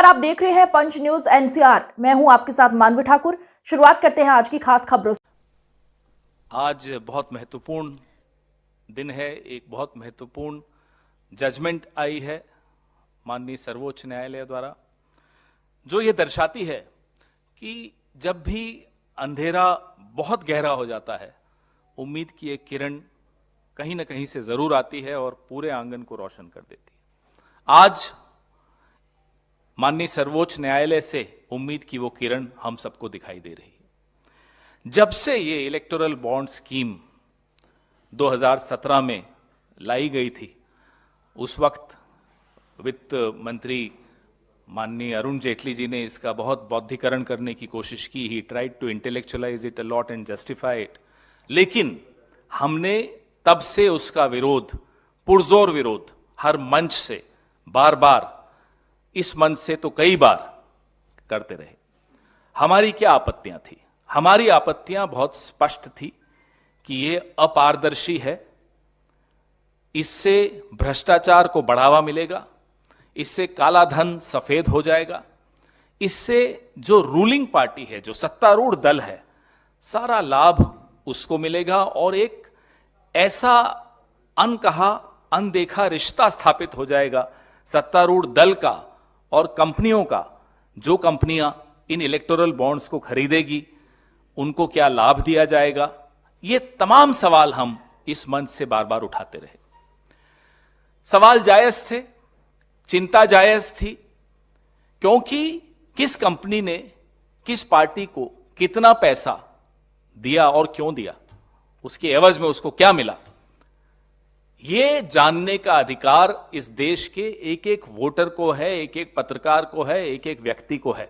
नमस्कार, आप देख रहे हैं पंच न्यूज एनसीआर। मैं हूं आपके साथ मानवी ठाकुर। शुरुआत करते हैं आज की खास खबरों से। आज बहुत महत्वपूर्ण दिन है। एक बहुत महत्वपूर्ण जजमेंट आई है माननीय सर्वोच्च न्यायालय द्वारा, जो ये दर्शाती है कि जब भी अंधेरा बहुत गहरा हो जाता है, उम्मीद की एक किरण कहीं ना कहीं से जरूर आती है और पूरे आंगन को रोशन कर देती है। आज माननीय सर्वोच्च न्यायालय से उम्मीद की वो किरण हम सबको दिखाई दे रही है। जब से ये इलेक्टोरल बॉन्ड स्कीम 2017 में लाई गई थी, उस वक्त वित्त मंत्री माननीय अरुण जेटली जी ने इसका बहुत बौद्धिकरण करने की कोशिश की। He tried to intellectualize it a lot and justify it, लेकिन हमने तब से उसका विरोध, पुरजोर विरोध, हर मंच से बार बार, इस मंच से तो कई बार करते रहे। हमारी क्या आपत्तियां थी? हमारी आपत्तियां बहुत स्पष्ट थी कि यह अपारदर्शी है, इससे भ्रष्टाचार को बढ़ावा मिलेगा, इससे काला धन सफेद हो जाएगा, इससे जो रूलिंग पार्टी है, जो सत्तारूढ़ दल है, सारा लाभ उसको मिलेगा और एक ऐसा अनकहा अनदेखा रिश्ता स्थापित हो जाएगा सत्तारूढ़ दल का और कंपनियों का। जो कंपनियां इन इलेक्टोरल बॉन्ड्स को खरीदेगी, उनको क्या लाभ दिया जाएगा? ये तमाम सवाल हम इस मंच से बार बार उठाते रहे। सवाल जायज थे, चिंता जायज थी, क्योंकि किस कंपनी ने किस पार्टी को कितना पैसा दिया और क्यों दिया, उसके एवज में उसको क्या मिला, ये जानने का अधिकार इस देश के एक एक वोटर को है, एक एक पत्रकार को है, एक एक व्यक्ति को है।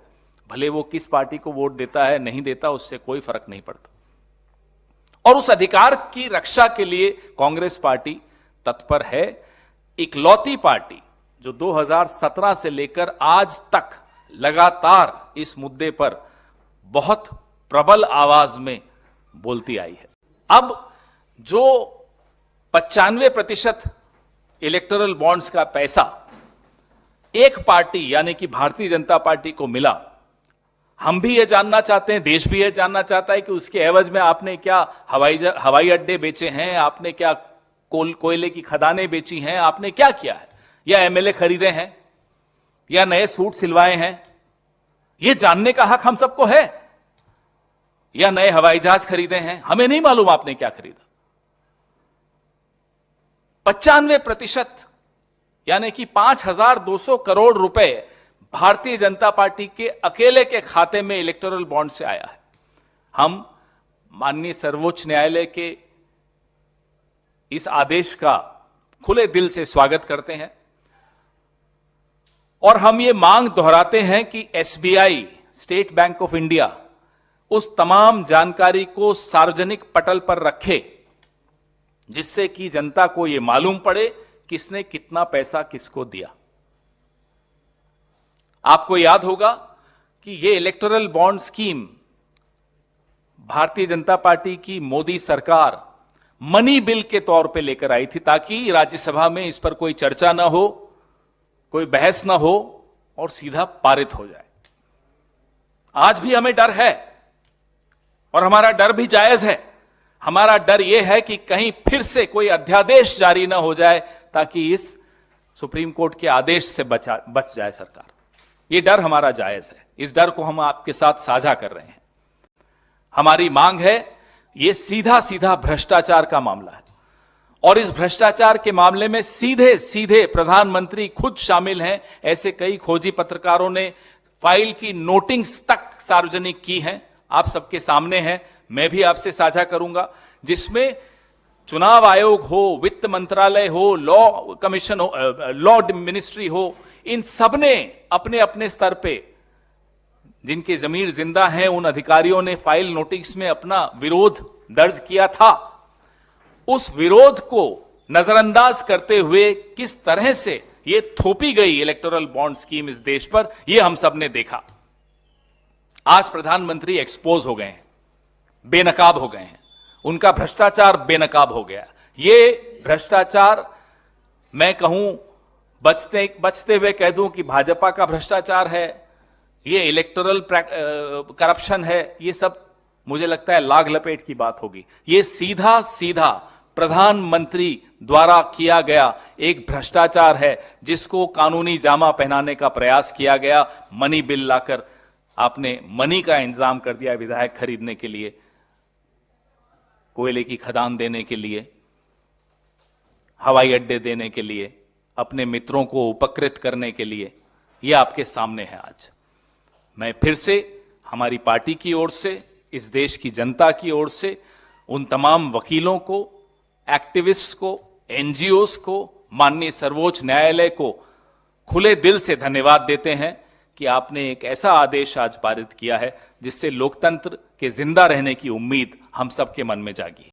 भले वो किस पार्टी को वोट देता है, नहीं देता, उससे कोई फर्क नहीं पड़ता। और उस अधिकार की रक्षा के लिए कांग्रेस पार्टी तत्पर है। इकलौती पार्टी जो 2017 से लेकर आज तक लगातार इस मुद्दे पर बहुत प्रबल आवाज में बोलती आई है। अब जो 95% इलेक्टोरल बॉन्ड्स का पैसा एक पार्टी यानी कि भारतीय जनता पार्टी को मिला, हम भी ये जानना चाहते हैं, देश भी ये जानना चाहता है कि उसके एवज में आपने क्या हवाई अड्डे बेचे हैं, आपने क्या कोयले की खदानें बेची हैं, आपने क्या किया है, या एमएलए खरीदे हैं, या नए सूट सिलवाए हैं। ये जानने का हक हम सबको है। या नए हवाई जहाज खरीदे हैं, हमें नहीं मालूम आपने क्या खरीदा। 95% यानी कि 5,200 करोड़ रुपए भारतीय जनता पार्टी के अकेले के खाते में इलेक्टोरल बॉन्ड से आया है। हम माननीय सर्वोच्च न्यायालय के इस आदेश का खुले दिल से स्वागत करते हैं और हम ये मांग दोहराते हैं कि SBI, state bank of India, उस तमाम जानकारी को सार्वजनिक पटल पर रखे जिससे कि जनता को यह मालूम पड़े किसने कितना पैसा किसको दिया। आपको याद होगा कि यह electoral bond scheme Bharatiya Janata party की मोदी सरकार मनी बिल के तौर पे लेकर आई थी, ताकि राज्यसभा में इस पर कोई चर्चा ना हो, कोई बहस ना हो और सीधा पारित हो जाए। आज भी हमें डर है और हमारा डर भी जायज है। हमारा डर यह है कि कहीं फिर से कोई अध्यादेश जारी ना हो जाए ताकि इस सुप्रीम कोर्ट के आदेश से बच जाए सरकार। यह डर हमारा जायज है। इस डर को हम आपके साथ साझा कर रहे हैं। हमारी मांग है, यह सीधा सीधा भ्रष्टाचार का मामला है और इस भ्रष्टाचार के मामले में सीधे सीधे प्रधानमंत्री खुद शामिल हैं। ऐसे कई खोजी पत्रकारों ने फाइल की नोटिंग्स तक सार्वजनिक की हैं, आप सबके सामने हैं। मैं भी आपसे साझा करूंगा, जिसमें चुनाव आयोग हो, वित्त मंत्रालय हो, लॉ कमीशन हो, लॉ मिनिस्ट्री हो, इन सब ने अपने अपने स्तर पे, जिनके जमीर जिंदा हैं, उन अधिकारियों ने फाइल नोटिस में अपना विरोध दर्ज किया था। उस विरोध को नजरअंदाज करते हुए किस तरह से ये थोपी गई इलेक्टोरल बॉन्ड स्कीम इस देश पर, यह हम सब ने देखा। आज प्रधानमंत्री एक्सपोज हो गए हैं, बेनकाब हो गए हैं, उनका भ्रष्टाचार बेनकाब हो गया। ये भ्रष्टाचार मैं कहूं बचते हुए कह दूं कि भाजपा का भ्रष्टाचार है, ये इलेक्टोरल करप्शन है, ये सब मुझे लगता है लाग लपेट की बात होगी। ये सीधा सीधा प्रधानमंत्री द्वारा किया गया एक भ्रष्टाचार है, जिसको कानूनी जामा पहनाने का प्रयास किया गया। मनी बिल लाकर आपने मनी का इंतजाम कर दिया विधायक खरीदने के लिए, कोयले की खदान देने के लिए, हवाई अड्डे देने के लिए, अपने मित्रों को उपकृत करने के लिए। यह आपके सामने है आज। मैं फिर से हमारी पार्टी की ओर से, इस देश की जनता की ओर से उन तमाम वकीलों को, एक्टिविस्ट को, एनजीओस को, माननीय सर्वोच्च न्यायालय को खुले दिल से धन्यवाद देते हैं कि आपने एक ऐसा आदेश आज पारित किया है जिससे लोकतंत्र के जिंदा रहने की उम्मीद हम सबके मन में जागी।